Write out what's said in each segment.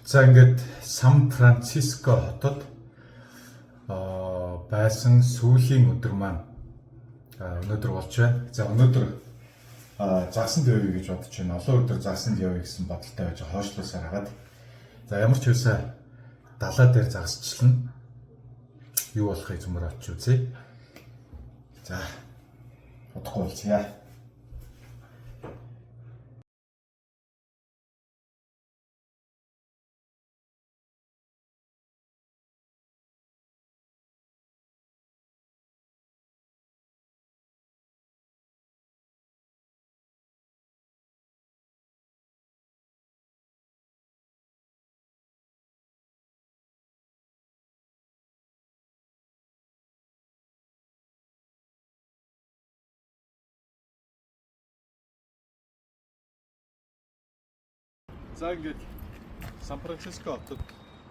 За ингээд Сан Франциско хотод байсан сүүлийн өдөр маань өнөөдөр болж байна. За өнөөдөр загсанд явъя гэж бодож байна. Олон өдөр загсанд явъя гэсэн бодолтой байж хойшлуусаар хагаад. За ямар ч үсэ далаа дээр загсчлан юу болохыг зөмөр очиж үзье. За бодохгүй болцъя. За ингээд Сан Франциско хотод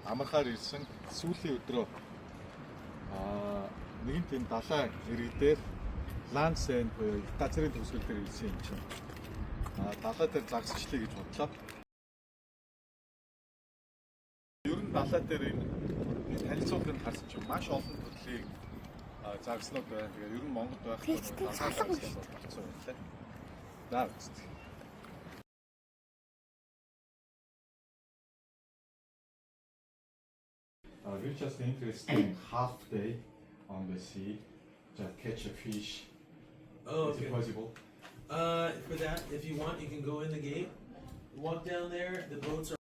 амархаар ирсэн сүүлийн өдрөө нэгэн тийм далайн иргэдээр Лансен буюу газрын төгсгөл дээр ирсэн юм чинь далай дээр загсчлаа гэж бодлоо. Ер нь далай дээр энэ танилцуулгыг харсан чинь маш олон төрлийн загснууд байна. Тэгээ ер нь Монголд байх болцсон байлаа. Наа үстэй. We're just interested in half day on the sea, just catch a fish. Oh, Is it possible? For that, if you want, you can go in the gate, walk down there. The boats are.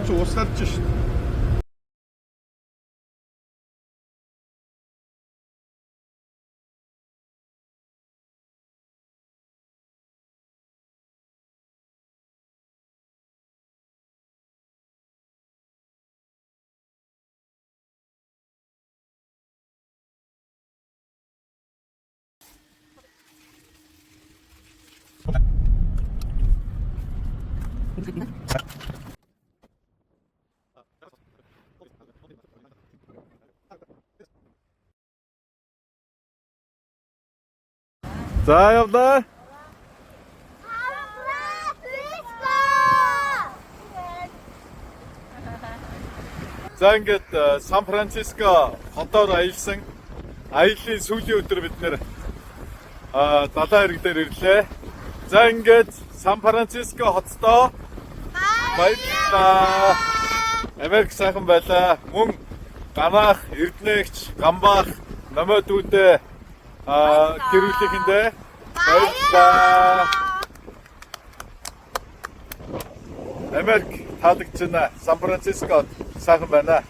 Чи уусаарч шүү дээ. За явлаа. За ингээд Сан Франциско хотоор аялсан аяллаа сүүлийн өдөр бид нэр далайн иргэн дээр ирлээ. За ингээд Сан Франциско хоттой баярлалаа. Америк сайхан байлаа. Мөн ганах, эрдэнэгч, гамбаах, намайдүүдээ гэрүүлэхэндээ баярлалаа. Америк таалагдчихна. Сан Францискод сайхан байна.